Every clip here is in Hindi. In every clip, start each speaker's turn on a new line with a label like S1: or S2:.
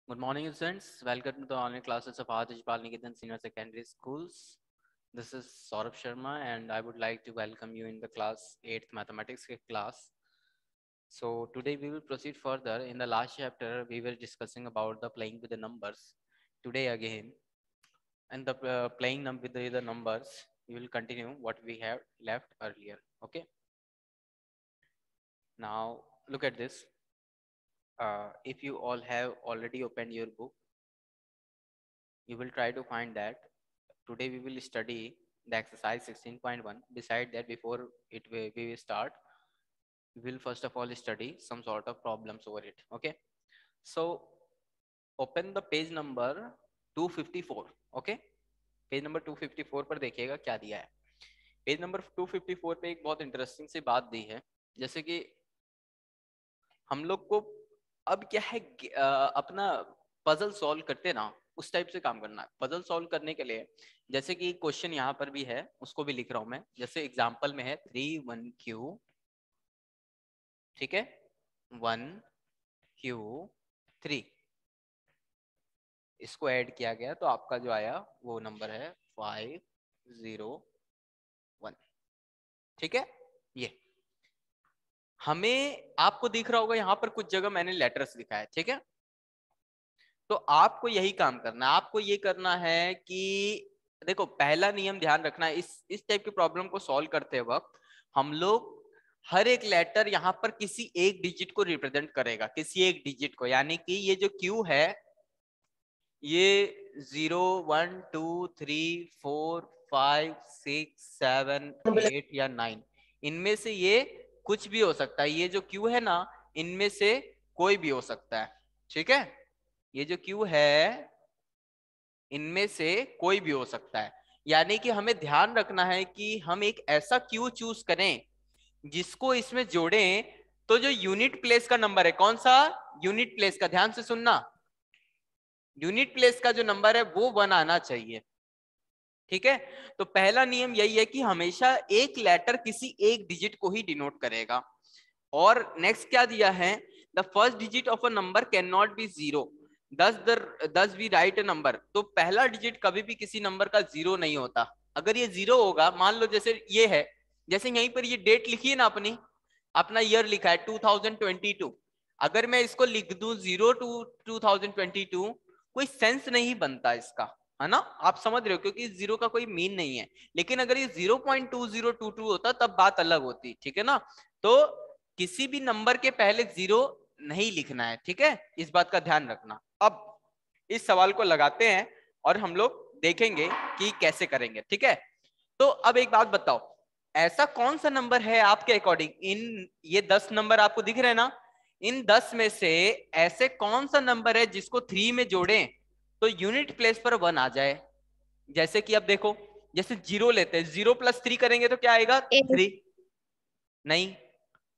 S1: Good morning, students. Welcome to the online classes of Adarsh Bal Niketan Senior Secondary Schools. This is Saurabh Sharma, and I would like to welcome you in the class 8th mathematics class. So today we will proceed further. In the last chapter, we were discussing about the playing with the numbers. Today again, and the with the numbers, we will continue what we have left earlier. Okay. Now look at this. If you all have already opened your book, you will try to find that. Today we will study the exercise 16.1. Beside that, before we will start, we will first of all study some sort of problems over it. Okay. So open the page number 254. Okay. Page number 254 पर देखिएगा क्या दिया है. पेज नंबर 254 पे एक बहुत इंटरेस्टिंग सी बात दी है. जैसे कि हम लोग को अब क्या है, अपना पजल सॉल्व करते ना, उस टाइप से काम करना है. पजल सॉल्व करने के लिए जैसे कि क्वेश्चन यहाँ पर भी है, उसको भी लिख रहा हूं मैं. जैसे एग्जांपल में है 3 1 Q, ठीक है, 1 Q 3, इसको ऐड किया गया तो आपका जो आया वो नंबर है 501. ठीक है. ये हमें आपको दिख रहा होगा यहाँ पर कुछ जगह मैंने लेटर्स लिखा है. ठीक है. तो आपको यही काम करना है. आपको ये करना है कि देखो, पहला नियम ध्यान रखना है. इस टाइप की प्रॉब्लम को सॉल्व करते वक्त हम लोग हर एक लेटर यहाँ पर किसी एक डिजिट को रिप्रेजेंट करेगा, किसी एक डिजिट को. यानी कि ये जो क्यू है, ये 0 1 2 3 4 5 6 7 8 या 9, इनमें से ये कुछ भी हो सकता है. ये जो क्यू है ना, इनमें से कोई भी हो सकता है. ठीक है. ये जो क्यू है, इनमें से कोई भी हो सकता है. यानी कि हमें ध्यान रखना है कि हम एक ऐसा क्यू चूज करें जिसको इसमें जोड़ें तो जो यूनिट प्लेस का नंबर है, कौन सा यूनिट प्लेस का, ध्यान से सुनना, यूनिट प्लेस का जो नंबर है वो 1 आना चाहिए. ठीक है. तो पहला नियम यही है कि हमेशा एक लेटर किसी एक डिजिट को ही डिनोट करेगा. और नेक्स्ट क्या दिया है, the first digit of a number can not be 0, दस वी राइट अ नंबर. तो पहला डिजिट कभी भी किसी नंबर का 0 नहीं होता. अगर ये 0 होगा, मान लो जैसे ये है, जैसे यहीं पर ये डेट लिखी है ना, अपना ईयर लिखा है 2022. अगर मैं इसको लिख दूं 0 to 2022, कोई सेंस नहीं बनता इसका, है ना. आप समझ रहे हो, क्योंकि 0 का कोई मीन नहीं है. लेकिन अगर ये 0.2022 होता तब बात अलग होती. ठीक है ना. तो किसी भी नंबर के पहले 0 नहीं लिखना है. ठीक है. इस बात का ध्यान रखना. अब इस सवाल को लगाते हैं और हम लोग देखेंगे कि कैसे करेंगे. ठीक है. तो अब एक बात बताओ, ऐसा कौन सा नंबर है आपके अकॉर्डिंग, इन ये 10 नंबर आपको दिख रहे हैं ना, इन 10 में से ऐसे कौन सा नंबर है जिसको 3 में जोड़ें तो यूनिट प्लेस पर 1 आ जाए. जैसे कि अब देखो, जैसे 0 लेते हैं, 0 + 3 करेंगे तो क्या आएगा, 3. नहीं,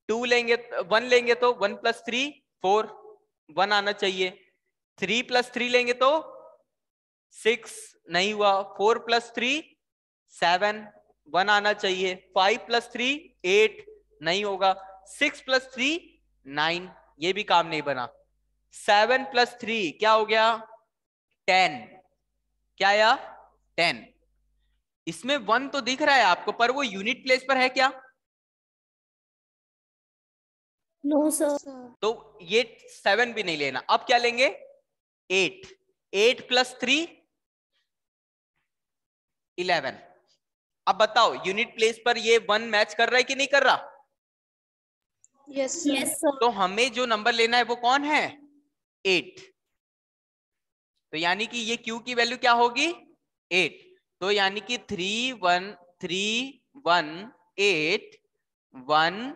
S1: 2 लेंगे, 1 लेंगे तो 1 + 3 4, 1 आना चाहिए. 3 + 3 लेंगे तो 6, नहीं हुआ. 4 + 3 7, 1 आना चाहिए. 5 + 3 8, नहीं होगा. 6 + 3 9, ये भी काम नहीं बना. 7 + 3 क्या हो गया, 10. क्या आया, 10. इसमें 1 तो दिख रहा है आपको, पर वो यूनिट प्लेस पर है क्या,
S2: नो सर.
S1: तो ये 7 भी नहीं लेना. अब क्या लेंगे, 8. 8 + 3 11. अब बताओ यूनिट प्लेस पर ये 1 मैच कर रहा है कि नहीं कर रहा.
S2: Yes sir.
S1: तो हमें जो नंबर लेना है वो कौन है, 8. तो यानी कि ये Q की वैल्यू क्या होगी, 8. तो यानी कि 3 1 3 1 8 1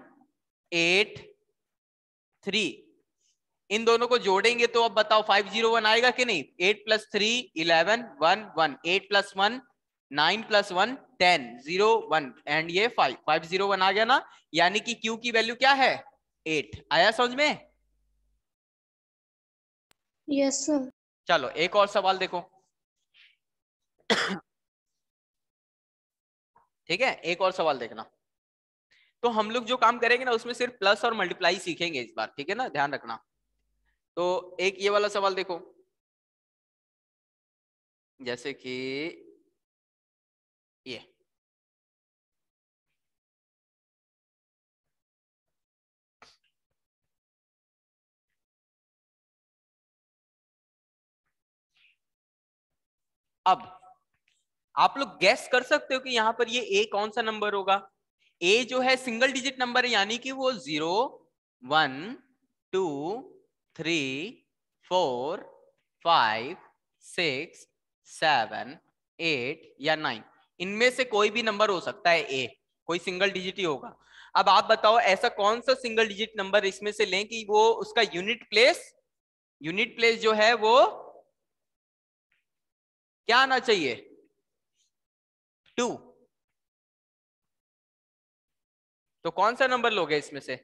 S1: 8 3, इन दोनों को जोड़ेंगे तो अब बताओ 501 आएगा कि नहीं. 8 + 3 11 1 1, 8 + 1 9 + 1 10 0 1 एंड ये 5 501 आ गया ना. यानी कि Q की वैल्यू क्या है, 8. आया समझ में.
S2: Yes sir.
S1: चलो एक और सवाल देखो. ठीक है. एक और सवाल देखना. तो हम लोग जो काम करेंगे ना, उसमें सिर्फ प्लस और मल्टीप्लाई सीखेंगे इस बार. ठीक है ना, ध्यान रखना. तो एक ये वाला सवाल देखो. जैसे कि ये अब आप लोग गैस कर सकते हो कि यहाँ पर ये ए कौन सा नंबर होगा। ए जो है सिंगल डिजिट नंबर है, यानी कि वो 0 1 2 3 4 5 6 7 8 या 9, इनमें से कोई भी नंबर हो सकता है। ए कोई सिंगल डिजिट ही होगा। अब आप बताओ ऐसा कौन सा सिंगल डिजिट नंबर इसमें से लें कि वो उसका यूनिट प्लेस जो है वो क्या आना चाहिए, 2। तो कौन सा नंबर लोगे इसमें से?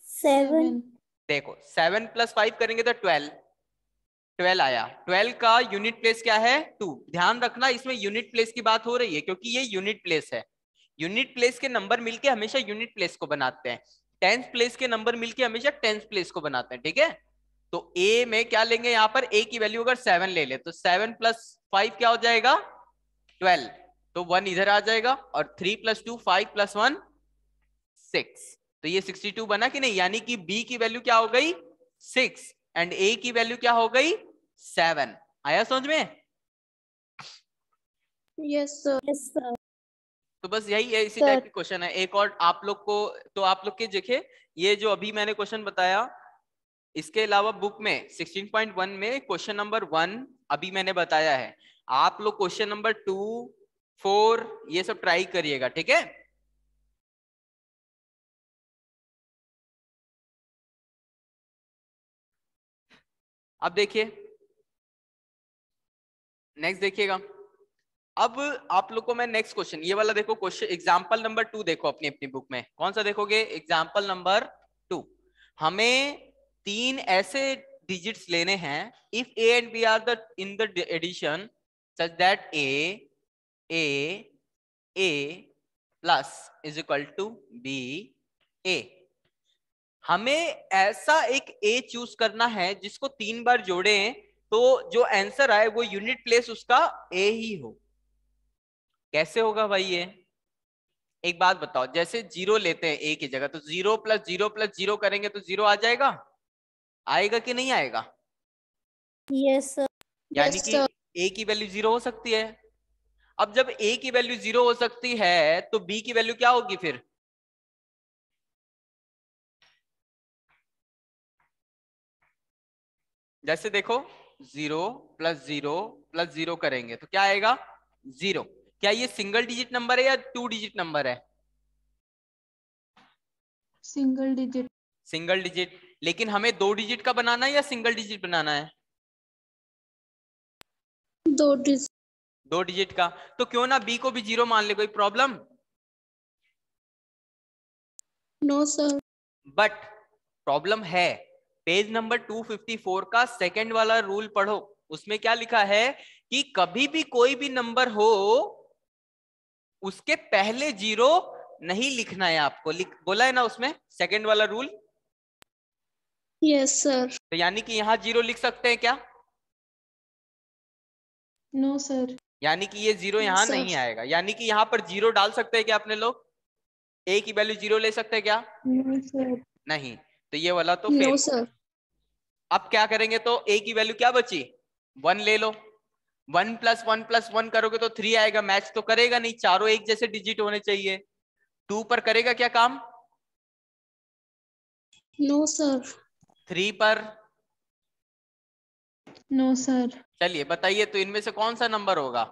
S2: 7।
S1: देखो 7 + 5 करेंगे तो 12 आया। 12 का यूनिट प्लेस क्या है, 2। ध्यान रखना इसमें यूनिट प्लेस की बात हो रही है क्योंकि ये यूनिट प्लेस है। यूनिट प्लेस के नंबर मिलके हमेशा यूनिट प्लेस को बनाते हैं। 10th प्लेस के नंबर मिलके हमेशा 10th प्लेस को बनाते हैं, ठीक है। तो ए में क्या लेंगे, यहाँ पर ए की वैल्यू अगर 7 ले ले तो 7 + 5 क्या हो जाएगा, 12। तो 1 इधर आ जाएगा और 3 + 2 5 + 1 6। तो ये 62 बना कि नहीं, यानी कि बी की वैल्यू क्या हो गई 6 एंड ए की वैल्यू क्या हो गई 7। आया समझ में?
S2: Yes sir.
S1: तो बस यही है, इसी टाइप की क्वेश्चन है। एक और आप लोग को, तो आप लोग के देखे ये जो अभी मैंने क्वेश्चन बताया, इसके अलावा बुक में 16.1 में क्वेश्चन नंबर 1 अभी मैंने बताया है। आप लोग क्वेश्चन नंबर 2 4 ये सब ट्राई करिएगा, ठीक है। अब देखिए नेक्स्ट देखिएगा। अब आप लोग को मैं नेक्स्ट क्वेश्चन ये वाला देखो, क्वेश्चन एग्जांपल नंबर 2 देखो अपनी अपनी बुक में। कौन सा देखोगे, एग्जांपल नंबर 2। हमें 3 ऐसे डिजिट्स लेने हैं। If A and B are the in the addition such that A A plus is equal to B A. हमें ऐसा एक ए चूज करना है जिसको 3 बार जोड़े तो जो आंसर आए वो यूनिट प्लेस उसका ए ही हो। कैसे होगा भाई ये, एक बात बताओ। जैसे 0 लेते हैं ए की जगह, तो 0 + 0 + 0 करेंगे तो 0 आ जाएगा, आएगा कि नहीं आएगा?
S2: Yes sir.
S1: यानी कि ए की वैल्यू 0 हो सकती है। अब जब ए की वैल्यू 0 हो सकती है तो बी की वैल्यू क्या होगी फिर? जैसे देखो 0 + 0 + 0 करेंगे तो क्या आएगा 0। क्या ये सिंगल डिजिट नंबर है या 2 डिजिट नंबर है?
S2: Single digit.
S1: Single digit. लेकिन हमें 2 डिजिट का बनाना है या सिंगल डिजिट बनाना है?
S2: 2 डिजिट।
S1: 2 डिजिट का। तो क्यों ना बी को भी 0 मान ले, कोई problem?
S2: No sir.
S1: But problem है। पेज नंबर 254 का सेकंड वाला रूल पढ़ो। उसमें क्या लिखा है कि कभी भी कोई भी नंबर हो उसके पहले 0 नहीं लिखना है आपको, बोला है ना उसमें सेकंड वाला रूल।
S2: Yes sir.
S1: तो यानी कि यहाँ 0 लिख सकते हैं क्या?
S2: No sir.
S1: यानी कि ये 0 यहाँ नहीं आएगा। यानी कि यहाँ पर 0 डाल सकते हैं क्या अपने लोग? ए की वैल्यू 0 ले सकते हैं क्या?
S2: No sir.
S1: नहीं। तो ये वाला तो
S2: नो
S1: फेल।
S2: सर।
S1: अब क्या करेंगे, तो ए की वैल्यू क्या बची 1 ले लो। 1 + 1 + 1 करोगे तो 3 आएगा। मैच तो करेगा नहीं, चारों एक जैसे डिजिट होने चाहिए। 2 पर करेगा क्या काम?
S2: No sir.
S1: 3 पर?
S2: No sir.
S1: चलिए बताइए तो इनमें से कौन सा नंबर होगा?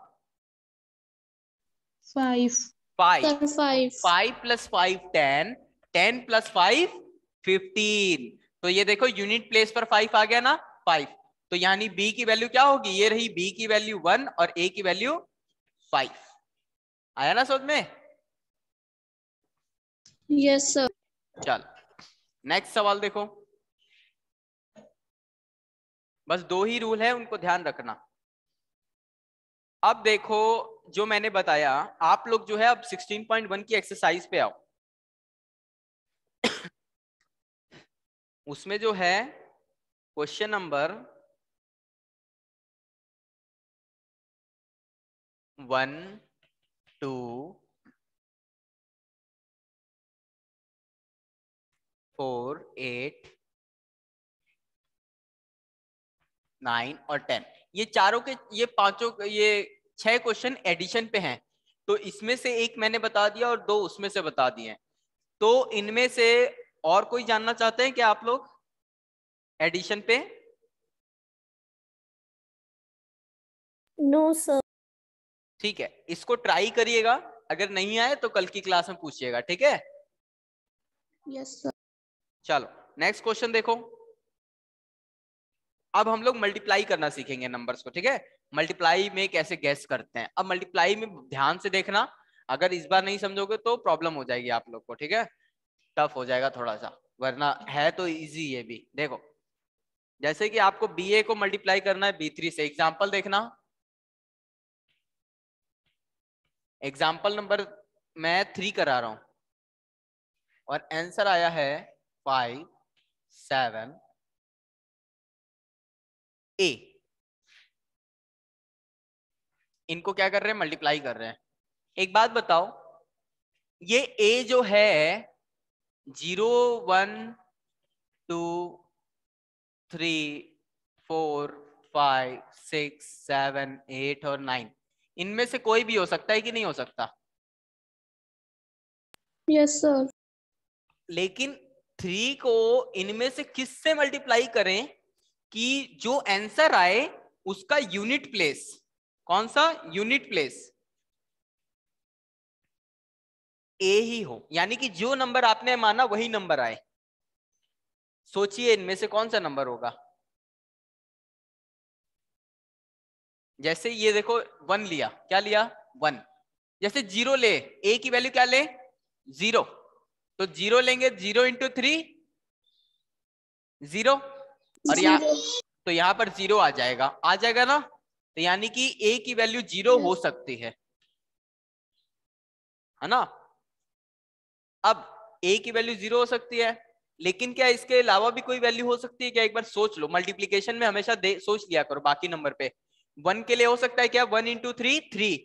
S2: 5।
S1: 5।
S2: सर 5।
S1: 5 + 5 10, 10 + 5 15। तो ये देखो यूनिट प्लेस पर 5 आ गया ना, 5। तो यानी बी की वैल्यू क्या होगी, ये रही बी की वैल्यू 1 और ए की वैल्यू 5। आया ना समझ में?
S2: Yes sir.
S1: चल नेक्स्ट सवाल देखो। बस 2 ही रूल है, उनको ध्यान रखना। अब देखो जो मैंने बताया, आप लोग जो है अब 16.1 की एक्सरसाइज पे आओ। उसमें जो है क्वेश्चन नंबर 1 2 4 8 9 और 10, ये चारों के, ये पांचों, ये 6 क्वेश्चन एडिशन पे हैं। तो इसमें से एक मैंने बता दिया और 2 उसमें से बता दिए। तो इनमें से और कोई जानना चाहते हैं क्या आप लोग एडिशन पे?
S2: No sir.
S1: ठीक है, इसको ट्राई करिएगा, अगर नहीं आए तो कल की क्लास में पूछिएगा, ठीक है?
S2: Yes sir.
S1: चलो नेक्स्ट क्वेश्चन देखो। अब हम लोग मल्टीप्लाई करना सीखेंगे नंबर्स को, ठीक है? मल्टीप्लाई में कैसे गैस करते हैं। अब मल्टीप्लाई में ध्यान से देखना, अगर इस बार नहीं समझोगे तो प्रॉब्लम हो जाएगी आप लोग को, ठीक है? टफ हो जाएगा थोड़ा सा, वरना है तो इजी ये भी। देखो, जैसे कि आपको BA को मल्टीप्लाई करना है B3 से, एग्जाम्पल देखना। एग्जाम्पल नंबर मैं 3 करा रहा हूं और आंसर आया है 5 7 A। इनको क्या कर रहे हैं, मल्टीप्लाई कर रहे हैं। एक बात बताओ, ये A जो है 0 1 2 3 4 5 6 7 8 और 9, इनमें से कोई भी हो सकता है कि नहीं हो सकता?
S2: Yes sir.
S1: लेकिन 3 को इनमें से किस से मल्टीप्लाई करें कि जो आंसर आए उसका यूनिट प्लेस, कौन सा यूनिट प्लेस, ए ही हो, यानी कि जो नंबर आपने माना वही नंबर आए। सोचिए इनमें से कौन सा नंबर होगा। जैसे ये देखो 1 लिया, क्या लिया 1। जैसे 0 ले, ए की वैल्यू क्या ले 0, तो 0 लेंगे, 0 इंटू 3 0, और यहाँ,
S2: जीरो।
S1: तो यहाँ पर 0 आ जाएगा, आ जाएगा ना? तो यानी कि ए की वैल्यू 0 हो
S2: यस।
S1: सकती है ना? अब ए की वैल्यू 0 हो सकती है, लेकिन क्या इसके अलावा भी कोई वैल्यू हो सकती है क्या? एक बार सोच लो, मल्टीप्लीकेशन में हमेशा सोच लिया करो बाकी नंबर पे। 1 के लिए हो सकता है क्या 1 इंटू 3 3,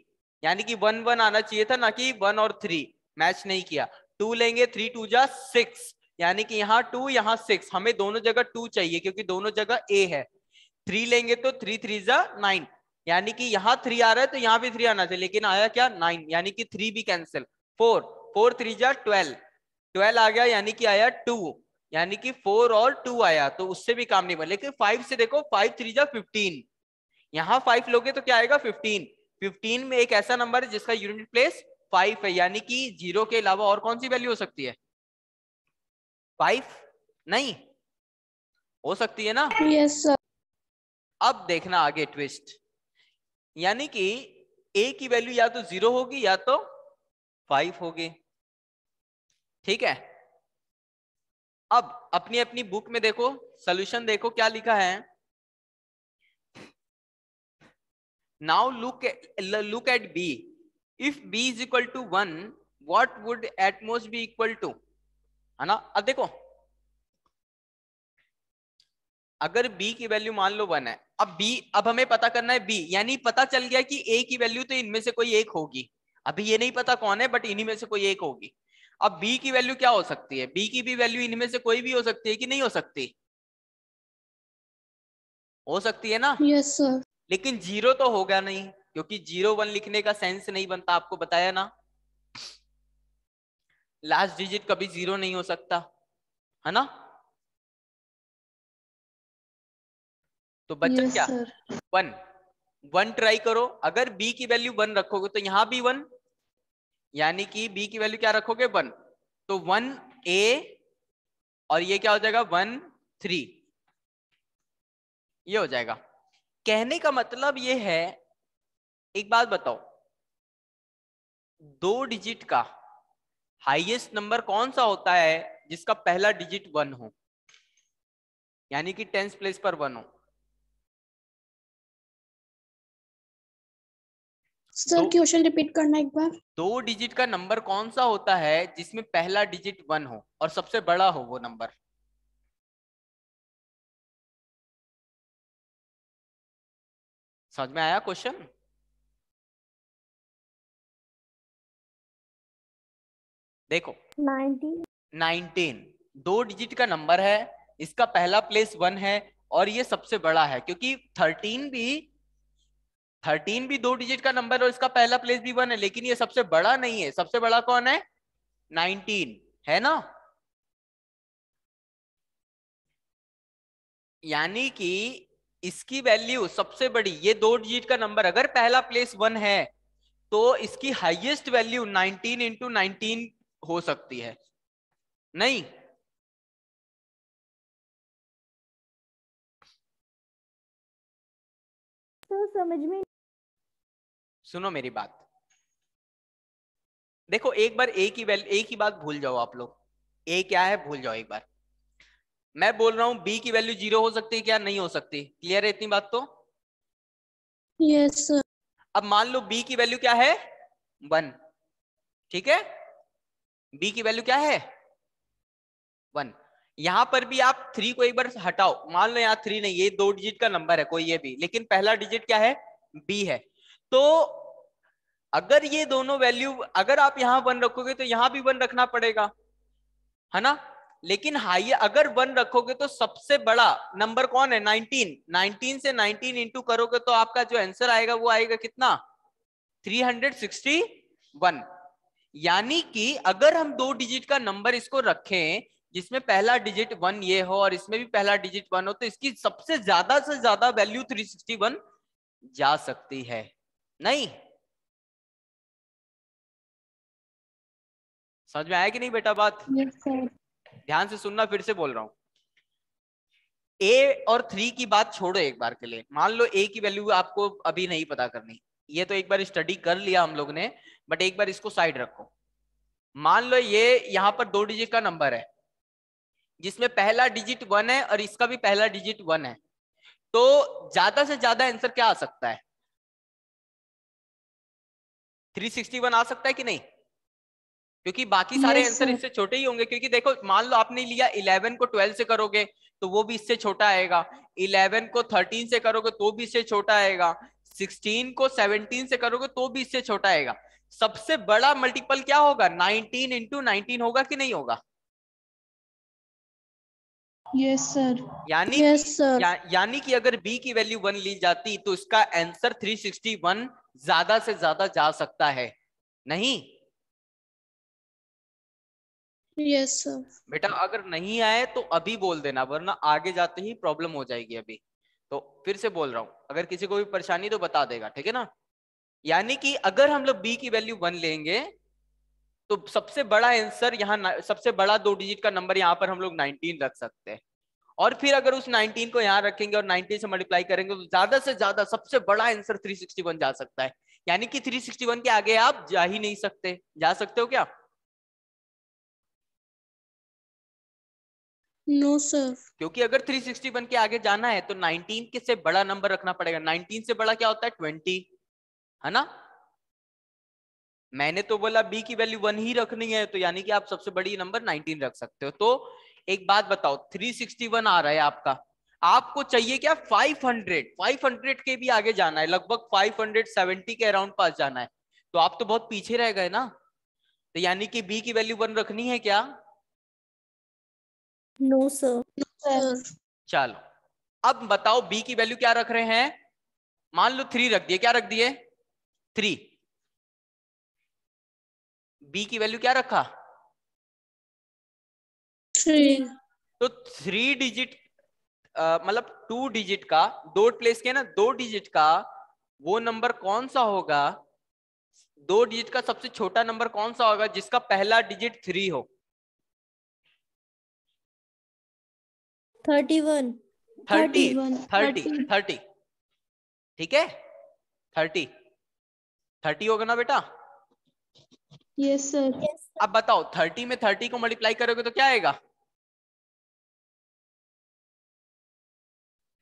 S1: यानी कि 1 1 आना चाहिए था, ना कि 1 और 3, मैच नहीं किया। 2 लेंगे, 3 2 जा 6, यानी कि यहाँ 2 यहाँ 6, हमें दोनों जगह 2 चाहिए क्योंकि दोनों जगह ए है। 3 लेंगे तो 3 3 जा 9, यानी कि यहाँ 3 आ रहा है तो यहाँ भी 3 आना चाहिए, लेकिन आया क्या 9, यानी कि 3 भी कैंसिल। 4 4 3 जा 12, 12 आ गया, यानी कि आया 2, यानी कि 4 और 2 आया, तो उससे भी काम नहीं बना। लेकिन 5 से देखो, 5 3 जा 15, यहाँ 5 लोगे तो क्या आएगा 15। 15 में एक ऐसा नंबर है जिसका यूनिट प्लेस 5 है, यानी कि 0 के अलावा और कौन सी वैल्यू हो सकती है? 5 नहीं हो सकती है ना?
S2: Yes sir.
S1: अब देखना आगे ट्विस्ट, यानी कि ए की वैल्यू या तो 0 होगी या तो 5 होगी, ठीक है? अब अपनी अपनी बुक में देखो, सॉल्यूशन देखो क्या लिखा है। Now look at B, if B is equal to 1, what would at most B equal to, है ना? अब देखो, अगर b की वैल्यू मान लो 1 है, अब b, अब हमें पता करना है b, यानी पता चल गया कि a की वैल्यू तो इनमें से कोई एक होगी। अभी ये नहीं पता कौन है, बट इन्हीं में से कोई एक होगी। अब b की वैल्यू क्या हो सकती है? b की भी वैल्यू इनमें से कोई भी हो सकती है कि नहीं हो सकती? हो सकती है ना?
S2: Yes sir.
S1: लेकिन 0 तो होगा नहीं, क्योंकि 0 1 लिखने का सेंस नहीं बनता, आपको बताया ना, लास्ट डिजिट कभी 0 नहीं हो सकता, है ना? तो बच्चा
S2: यस
S1: क्या
S2: सर।
S1: 1, 1 ट्राई करो, अगर b की वैल्यू 1 रखोगे तो यहां भी 1, यानी कि b की वैल्यू क्या रखोगे 1, तो 1 a, और ये क्या हो जाएगा 1 3, ये हो जाएगा। कहने का मतलब ये है, एक बात बताओ, 2 डिजिट का हाईएस्ट नंबर कौन सा होता है जिसका पहला डिजिट 1 हो, यानी कि टेंस प्लेस पर 1 हो?
S2: सर
S1: दो
S2: क्वेश्चन रिपीट करना एक बार।
S1: 2 डिजिट का नंबर कौन सा होता है जिसमें पहला डिजिट 1 हो और सबसे बड़ा हो वो नंबर? समझ में आया क्वेश्चन? देखो
S2: 19
S1: 2 डिजिट का नंबर है, इसका पहला प्लेस 1 है और ये सबसे बड़ा है, क्योंकि 13 भी 2 डिजिट का नंबर और इसका पहला प्लेस भी 1 है, लेकिन ये सबसे बड़ा नहीं है। सबसे बड़ा कौन है? 19 है ना। यानी कि इसकी वैल्यू सबसे बड़ी, ये 2 डिजिट का नंबर अगर पहला प्लेस 1 है तो इसकी हाईएस्ट वैल्यू 19 इंटू 19 हो सकती है। नहीं,
S2: तो समझ में।
S1: सुनो मेरी बात। देखो एक बार एक ही बात भूल जाओ आप लोग। ए क्या है भूल जाओ एक बार। मैं बोल रहा हूं बी की वैल्यू 0 हो सकती है क्या? नहीं हो सकती। क्लियर है इतनी बात तो?
S2: Yes sir.
S1: अब मान लो बी की वैल्यू क्या है? 1। ठीक है, बी की वैल्यू क्या है? 1। यहां पर भी आप 3 को एक बार हटाओ, मान लो यहाँ 3 नहीं, ये 2 डिजिट का नंबर है कोई ये भी, लेकिन पहला डिजिट क्या है? बी है। तो अगर ये दोनों वैल्यू, अगर आप यहां 1 रखोगे तो यहां भी 1 रखना पड़ेगा, है ना। लेकिन हाई अगर 1 रखोगे तो सबसे बड़ा नंबर कौन है? 19 से 19 इंटू करोगे तो आपका जो आंसर आएगा वो आएगा कितना? 361। यानी कि अगर हम 2 डिजिट का नंबर इसको रखें जिसमें पहला डिजिट 1 ये हो और इसमें भी पहला डिजिट 1 हो, तो इसकी सबसे ज्यादा से ज्यादा वैल्यू 361 जा सकती है। नहीं समझ में आया कि नहीं बेटा बात?
S2: Yes sir.
S1: ध्यान से सुनना, फिर से बोल रहा हूं। ए और 3 की बात छोड़ो एक बार के लिए, मान लो ए की वैल्यू आपको अभी नहीं पता करनी, ये तो एक बार स्टडी कर लिया हम लोग ने, बट एक बार इसको साइड रखो। मान लो ये यहां पर 2 डिजिट का नंबर है जिसमें पहला डिजिट 1 है और इसका भी पहला डिजिट 1 है, तो ज्यादा से ज्यादा आंसर क्या आ सकता है? 361 आ सकता है कि नहीं? क्योंकि बाकी सारे
S2: यस
S1: आंसर
S2: सर।
S1: इससे छोटे ही होंगे। क्योंकि देखो मान लो आपने लिया 11 को 12 से करोगे तो वो भी इससे छोटा आएगा, 11 को 13 से करोगे तो भी इससे छोटा आएगा, 16 को 17 से करोगे तो भी इससे छोटा आएगा। सबसे बड़ा मल्टीपल क्या होगा? 19 इंटू 19 होगा कि नहीं होगा?
S2: Yes sir.
S1: यानी
S2: यस
S1: कि
S2: सर।
S1: यानी कि अगर b की वैल्यू 1 ली जाती तो इसका आंसर 361 ज्यादा से ज्यादा जा सकता है। नहीं
S2: यस सर।
S1: बेटा, अगर नहीं आए तो अभी बोल देना, वरना आगे जाते ही प्रॉब्लम हो जाएगी अभी। तो फिर से बोल रहा हूं, अगर किसी को भी परेशानी तो बता देगा, ठीक है ना। यानी कि अगर हम लोग b की वैल्यू 1 लेंगे तो सबसे बड़ा आंसर यहाँ, सबसे बड़ा 2 डिजिट का नंबर यहाँ पर हम लोग 19 रख सकते हैं। और फिर अगर उस 19 को यहाँ रखेंगे और 19 से मल्टीप्लाई करेंगे तो ज्यादा से ज्यादा सबसे बड़ा आंसर 361 जा सकता है। यानी कि 361 के आगे आप जा ही नहीं सकते। जा सकते हो क्या?
S2: No sir.
S1: क्योंकि अगर 361 के आगे जाना है तो 19 के से बड़ा नंबर रखना पड़ेगा। 19 से बड़ा क्या होता है? 20, है ना। मैंने तो बोला बी की वैल्यू 1 ही रखनी है, तो यानी कि आप सबसे बड़ी नंबर 19 रख सकते हो। तो एक बात बताओ, 361 आ रहा है आपका, आपको चाहिए क्या? 500 के भी आगे जाना है, लगभग 570 के अराउंड पास जाना है, तो आप तो बहुत पीछे रह गए ना। तो यानी कि बी की वैल्यू 1 रखनी है क्या?
S2: No sir. No sir.
S1: चलो अब बताओ बी की वैल्यू क्या रख रहे हैं? मान लो 3 रख दिए। क्या रख दिए? 3। बी की वैल्यू क्या रखा?
S2: 3।
S1: तो 3 डिजिट, मतलब 2 डिजिट का, 2 प्लेस के ना, 2 डिजिट का वो नंबर कौन सा होगा? 2 डिजिट का सबसे छोटा नंबर कौन सा होगा जिसका पहला डिजिट 3 हो?
S2: 31।
S1: 30।
S2: 31।
S1: 30।
S2: 30।
S1: 30 ठीक है, 30। 30 होगा ना बेटा?
S2: Yes sir.
S1: अब बताओ 30 में 30 को मल्टीप्लाई करोगे तो क्या आएगा?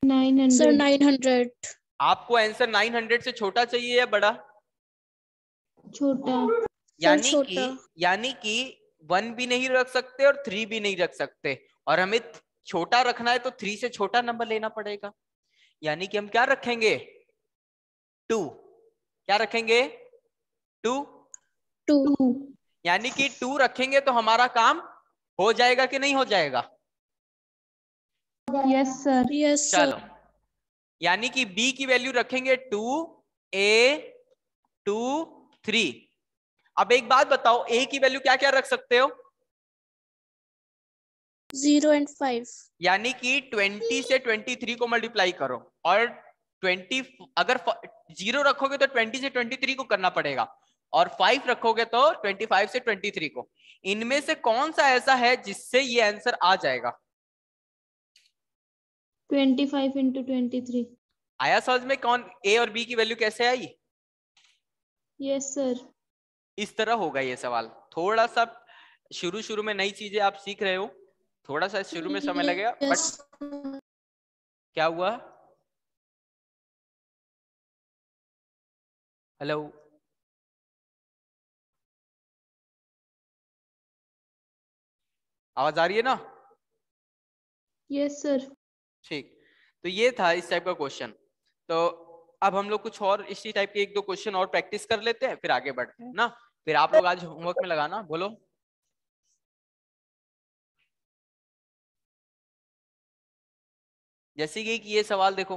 S2: 900 सर। 900।
S1: आपको आंसर 900 से छोटा चाहिए या बड़ा?
S2: छोटा सर।
S1: यानी कि
S2: छोटा।
S1: यानी कि 1 भी नहीं रख सकते और 3 भी नहीं रख सकते, और हमें छोटा रखना है तो 3 से छोटा नंबर लेना पड़ेगा। यानी कि हम क्या रखेंगे? 2। क्या रखेंगे? 2।
S2: 2।
S1: यानी कि 2 रखेंगे तो हमारा काम हो जाएगा कि नहीं हो जाएगा?
S2: Yes sir. Yes sir.
S1: चलो, यानी कि b की वैल्यू रखेंगे 2 a 2 3। अब एक बात बताओ, a की वैल्यू क्या क्या रख सकते हो?
S2: 0 and 5।
S1: यानी कि 20 से 23 को मल्टीप्लाई करो, और 20 अगर 0 रखोगे तो 20 से 23 को करना पड़ेगा, और 5 रखोगे तो 25 से 23 को। इनमें से कौन सा ऐसा है जिससे ये आंसर आ जाएगा?
S2: 25 into 23।
S1: आया समझ में? कौन a और b की वैल्यू कैसे आई?
S2: Yes sir.
S1: इस तरह होगा ये सवाल। थोड़ा सा शुरू शुरू में नई चीजें आप सीख रहे हो, थोड़ा सा शुरू में समय लगेगा, बट क्या हुआ? हेलो, आवाज आ रही है ना?
S2: Yes sir.
S1: ठीक, तो ये था इस टाइप का क्वेश्चन। तो अब हम लोग कुछ और इसी टाइप के 1-2 क्वेश्चन और प्रैक्टिस कर लेते हैं, फिर आगे बढ़ते हैं ना। फिर आप लोग आज होमवर्क में लगाना, बोलो। जैसे कि ये सवाल देखो,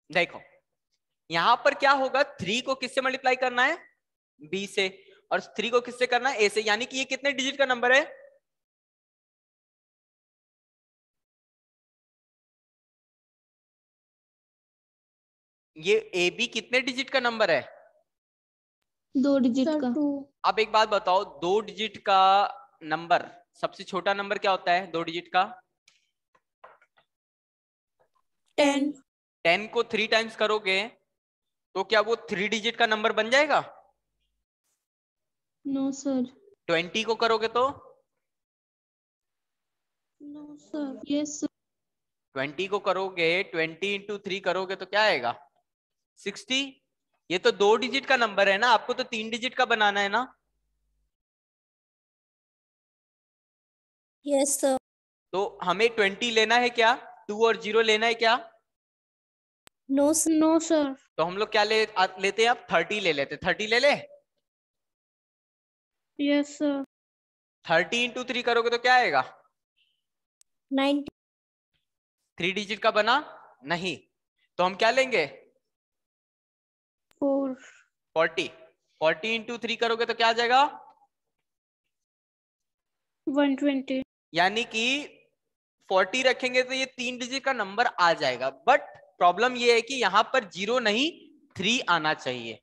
S1: देखो यहां पर क्या होगा, 3 को किससे मल्टीप्लाई करना है? b से, और 3 को किससे करना है? a से। यानी कि ये कितने डिजिट का नंबर है? ये ए बी कितने डिजिट का नंबर है?
S2: 2 डिजिट का।
S1: अब एक बात बताओ, 2 डिजिट का नंबर, सबसे छोटा नंबर क्या होता है 2 डिजिट का?
S2: 10।
S1: 10 को 3 टाइम्स करोगे तो क्या वो 3 डिजिट का नंबर बन जाएगा?
S2: No sir.
S1: 20 को करोगे तो?
S2: No sir. Yes sir.
S1: 20 को करोगे, 20 इंटू 3 करोगे तो क्या आएगा? 60। ये तो 2 डिजिट का नंबर है ना, आपको तो 3 डिजिट का बनाना है ना।
S2: Yes sir.
S1: तो हमें 20 लेना है क्या? 2 और 0 लेना है क्या?
S2: No sir.
S1: तो हम लोग क्या लेते हैं? अब 30 ले लेते। 30 ले ले।
S2: Yes sir.
S1: 30 इंटू 3 करोगे तो क्या आएगा?
S2: 90।
S1: 3 डिजिट का बना नहीं, तो हम क्या लेंगे?
S2: 4।
S1: 40। 40 इंटू 3 करोगे तो क्या आ जाएगा?
S2: 120।
S1: यानी कि 40 रखेंगे तो ये 3 डिजिट का नंबर आ जाएगा, बट प्रॉब्लम ये है कि यहां पर 0 नहीं 3 आना चाहिए।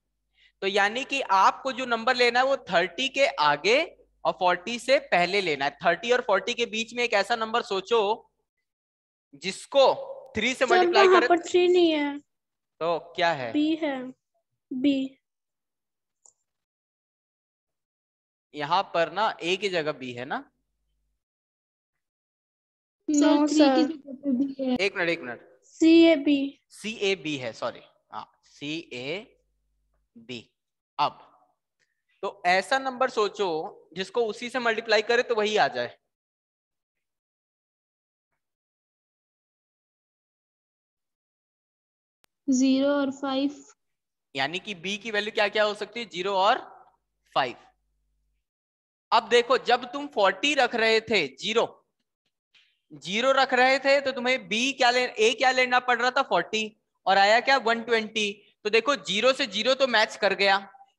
S1: तो यानी कि आपको जो नंबर लेना है वो 30 के आगे और 40 से पहले लेना है। 30 और 40 के बीच में एक ऐसा नंबर सोचो जिसको 3 से मल्टीप्लाई
S2: वहां
S1: करे।
S2: पर 3 नहीं है।
S1: तो क्या है?
S2: बी है। बी।
S1: यहां पर ना a की जगह b है ना।
S2: No sir. 3 की जगह पे बी है।
S1: एक minute,
S2: C A B.
S1: C A B है, सॉरी। हाँ, सी ए बी। अब तो ऐसा नंबर सोचो जिसको उसी से मल्टीप्लाई करे तो वही आ जाए।
S2: 0 और 5।
S1: यानी कि b की वैल्यू क्या क्या हो सकती है? 0 और 5। अब देखो, जब तुम 40 रख रहे थे, 0 रख रहे थे, तो तुम्हें b क्या लेना पड़ रहा था? 40, और आया क्या? 120। तो देखो 0 से 0 तो मैच कर गया।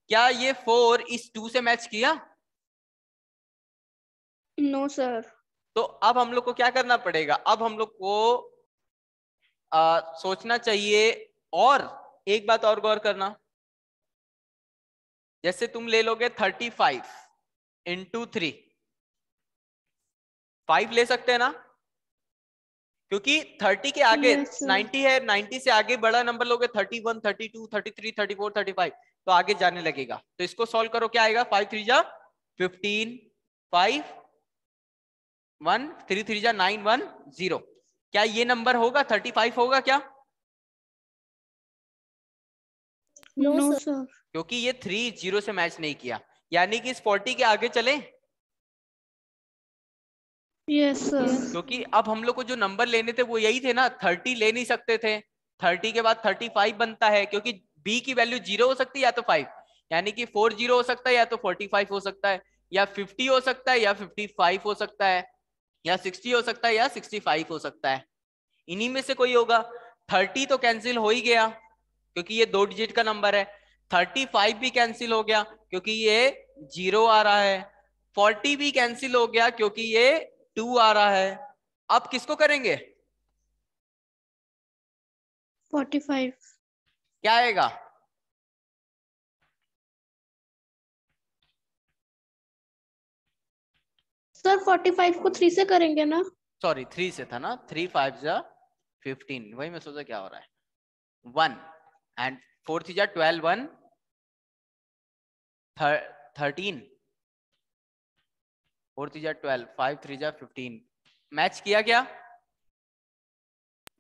S1: क्या ये 4 इस 2 से मैच किया?
S2: No sir.
S1: तो अब हम लोग को क्या करना पड़ेगा? अब हम लोग को सोचना चाहिए, और एक बात और गौर करना। जैसे तुम ले लोगे 35 इंटू 3, 5 ले सकते हैं ना, क्योंकि 30 के आगे
S2: Yes, sir.
S1: 90 है, 90 से आगे बड़ा नंबर लोगे 31 32 33 34 35, तो आगे जाने लगेगा। तो इसको सॉल्व करो, क्या आएगा? 5 3 जा 15, 5 1 3 3 जा 9 1 0। क्या ये नंबर होगा? 35 होगा क्या?
S2: No, sir.
S1: क्योंकि ये 3 0 से मैच नहीं किया। यानी कि इस 40 के आगे चले,
S2: यस सर।
S1: क्योंकि अब हम लोग को जो नंबर लेने थे वो यही थे ना, 30 ले नहीं सकते थे, 30 के बाद 35 बनता है, क्योंकि b की वैल्यू 0 हो सकती है या तो 5, यानी कि 40 हो सकता है या तो 45 हो सकता है, या 50 हो सकता है या 55 हो सकता है, या 60 हो सकता है या 65 हो सकता है, इन्हीं में से कोई होगा। 30 तो कैंसिल हो ही गया क्योंकि ये 2 डिजिट का नंबर है, 35 भी कैंसिल हो गया क्योंकि ये 0 आ रहा है, 40 भी कैंसिल हो गया क्योंकि ये 2 आ रहा है। अब किसको करेंगे?
S2: 45।
S1: क्या आएगा?
S2: सर 45 को 3 से करेंगे ना?
S1: सॉरी 3 से था ना, 3 5 जा 15, वही मैं सोचा क्या हो रहा है, 1 एंड 4 3 जा 12 1 13, 4 3 जा 12 5 3 जा 15, मैच किया क्या?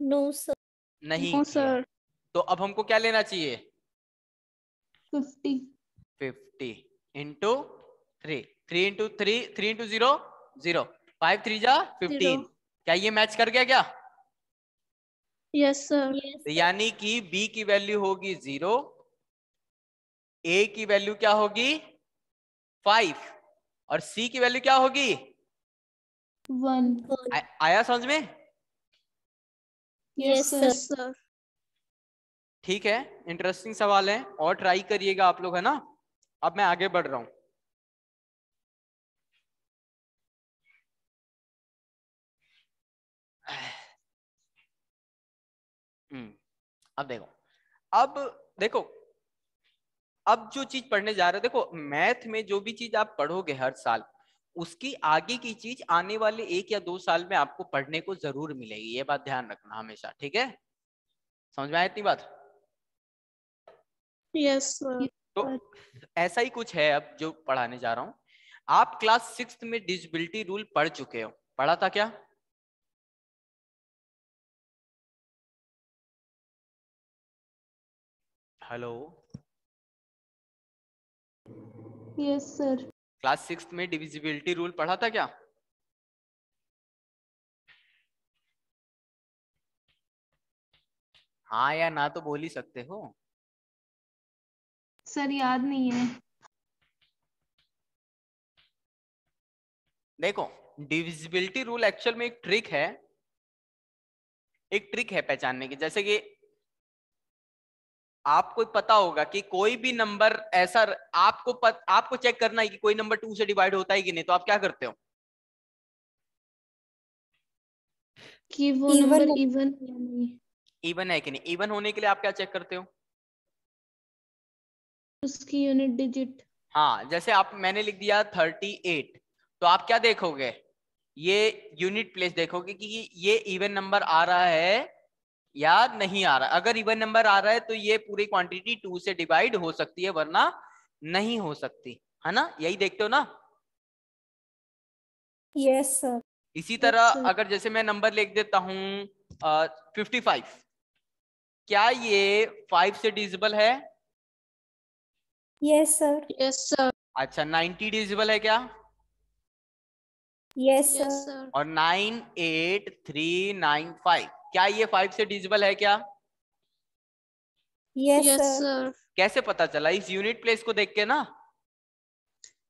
S3: No sir.
S1: नहीं
S2: नो
S1: किया।
S2: सर।
S1: तो अब हमको क्या लेना चाहिए?
S2: 50।
S1: 50 इंटू 3, 3 इंटू 3, 3 इंटू 0 0, 5 3 जा 15, क्या ये मैच कर गया क्या?
S2: Yes sir.
S1: तो यानी कि b की वैल्यू होगी 0, a की वैल्यू क्या होगी 5 और c की वैल्यू क्या होगी
S2: 1।
S1: आया समझ में?
S2: Yes sir.
S1: ठीक है, इंटरेस्टिंग सवाल है और ट्राई करिएगा आप लोग, है ना। अब मैं आगे बढ़ रहा हूं। अब देखो, अब देखो, अब जो चीज पढ़ने जा रहे हो, देखो मैथ में जो भी चीज आप पढ़ोगे हर साल, उसकी आगे की चीज आने वाले 1 या 2 साल में आपको पढ़ने को जरूर मिलेगी, ये बात ध्यान रखना हमेशा, ठीक है? समझ में आया इतनी बात?
S2: Yes sir.
S1: तो ऐसा ही कुछ है अब जो पढ़ाने जा रहा हूं। आप क्लास 6 में डिविजिबिलिटी रूल पढ़ चुके हो, पढ़ा था क्या? Hello,
S2: yes sir.
S1: क्लास 6 में डिविजिबिलिटी रूल पढ़ा था क्या? हाँ या ना तो बोल ही सकते हो।
S2: सर याद नहीं है।
S1: देखो, डिविजिबिलिटी रूल एक्चुअल में एक ट्रिक है, एक ट्रिक है पहचानने की। जैसे कि आपको पता होगा कि कोई भी नंबर ऐसा, आपको चेक करना है कि कोई नंबर 2 से डिवाइड होता है कि नहीं, तो आप क्या करते हो?
S2: कि वो नंबर इवन है या नहीं,
S1: इवन है कि नहीं। इवन होने के लिए आप क्या चेक करते हो?
S2: उसकी यूनिट डिजिट।
S1: हाँ, जैसे आप, मैंने लिख दिया 38, तो आप क्या देखोगे? ये यूनिट प्लेस देखोगे कि ये इवन नंबर आ रहा है या नहीं आ रहा। अगर इवन नंबर आ रहा है तो ये पूरी क्वांटिटी 2 से डिवाइड हो सकती है, वरना नहीं हो सकती, है ना? यही देखते हो ना।
S3: Yes sir.
S1: इसी तरह अगर जैसे मैं नंबर लिख देता हूं 55, क्या ये 5 से डिविजिबल है?
S3: Yes sir.
S2: Yes sir.
S1: अच्छा, 90 डिविजिबल है क्या?
S3: Yes
S2: yes
S3: sir.
S2: सर।
S1: और 98395, क्या ये 5 से डिविजिबल है क्या?
S3: Yes
S2: yes
S3: sir.
S2: सर।
S1: कैसे पता चला? इस यूनिट प्लेस को देख के ना।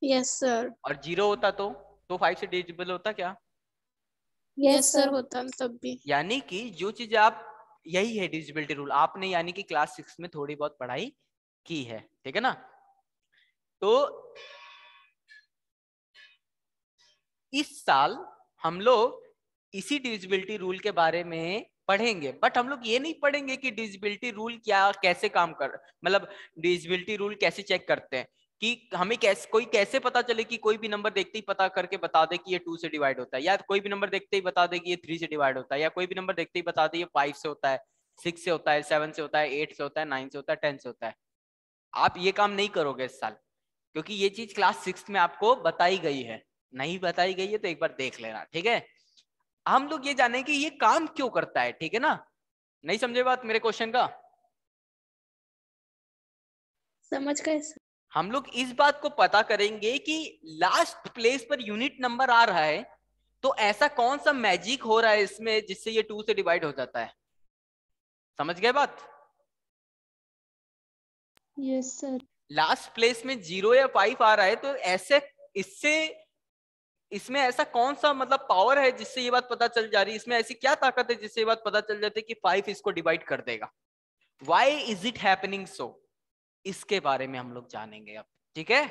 S2: Yes sir.
S1: और 0 होता तो 5 से डिविजिबल होता क्या?
S2: यस सर होता तब भी।
S1: यानी कि जो चीज आप, यही है डिविजिबिलिटी रूल, आपने यानी कि क्लास 6 में थोड़ी बहुत पढ़ाई की है, ठीक है ना। तो इस साल हम लोग इसी डिविजिबिलिटी रूल के बारे में पढ़ेंगे, बट हम लोग ये नहीं पढ़ेंगे कि डिविजिबिलिटी रूल क्या, कैसे काम कर, मतलब डिविजिबिलिटी रूल कैसे चेक करते हैं, कि हमें कैसे पता चले कि कोई भी नंबर देखते ही पता करके बता दे कि ये 2 से डिवाइड होता है, या कोई भी नंबर देखते ही बता दे कि ये 3 से डिवाइड होता है, या कोई भी नंबर देखते ही बता दे ये 5 से होता है, 6 से होता है, 7 से होता है, 8 से होता है, 9 से होता है, 10 से होता है। आप ये काम नहीं करोगे इस साल, क्योंकि ये चीज क्लास 6 में आपको बताई गई है। नहीं बताई गई है तो एक बार देख लेना, ठीक है। हम लोग ये जाने कि ये काम क्यों करता है, ठीक है ना। नहीं समझे बात मेरे क्वेश्चन का?
S2: समझ गए सर।
S1: हम लोग इस बात को पता करेंगे कि लास्ट प्लेस पर यूनिट नंबर आ रहा है, तो ऐसा कौन सा मैजिक हो रहा है इसमें जिससे ये 2 से डिवाइड हो जाता है। समझ गए बात?
S2: Yes sir.
S1: लास्ट प्लेस में 0 या 5 आ रहा है, तो ऐसे इससे इसमें ऐसा कौन सा मतलब पावर है जिससे ये बात पता चल जा रही है, इसमें ऐसी क्या ताकत है जिससे ये बात पता चल जाती है कि 5 इसको डिवाइड कर देगा। Why is it happening so, इसके बारे में हम लोग जानेंगे अब। ठीक है,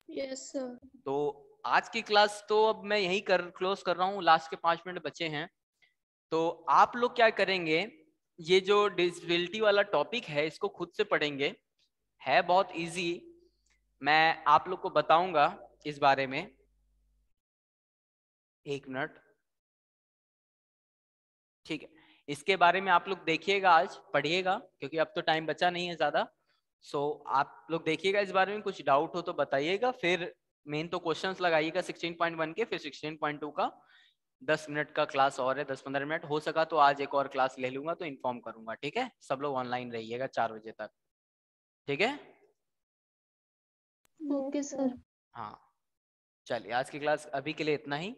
S2: यस सर।
S1: तो आज की क्लास तो अब मैं यही क्लोज कर रहा हूँ, लास्ट के 5 मिनट बचे हैं। तो आप लोग क्या करेंगे, ये जो डिसेबिलिटी वाला टॉपिक है इसको खुद से पढ़ेंगे, है बहुत इजी। मैं आप लोग को बताऊंगा इस बारे में, 1 मिनट। ठीक है, इसके बारे में आप लोग देखिएगा, आज पढ़िएगा क्योंकि अब तो टाइम बचा नहीं है ज्यादा। सो आप लोग देखिएगा, इस बारे में कुछ डाउट हो तो बताइएगा। फिर मेन तो क्वेश्चंस लगाइएगा 16.1 के, फिर 16.2 का 10 मिनट का क्लास और है, 10-15 मिनट। हो सका तो आज एक और क्लास ले लूंगा तो इन्फॉर्म करूंगा। ठीक है, सब लोग ऑनलाइन रहिएगा 4 बजे तक। ठीक है,
S2: ओके सर।
S1: हाँ चलिए, आज की क्लास अभी के लिए इतना ही।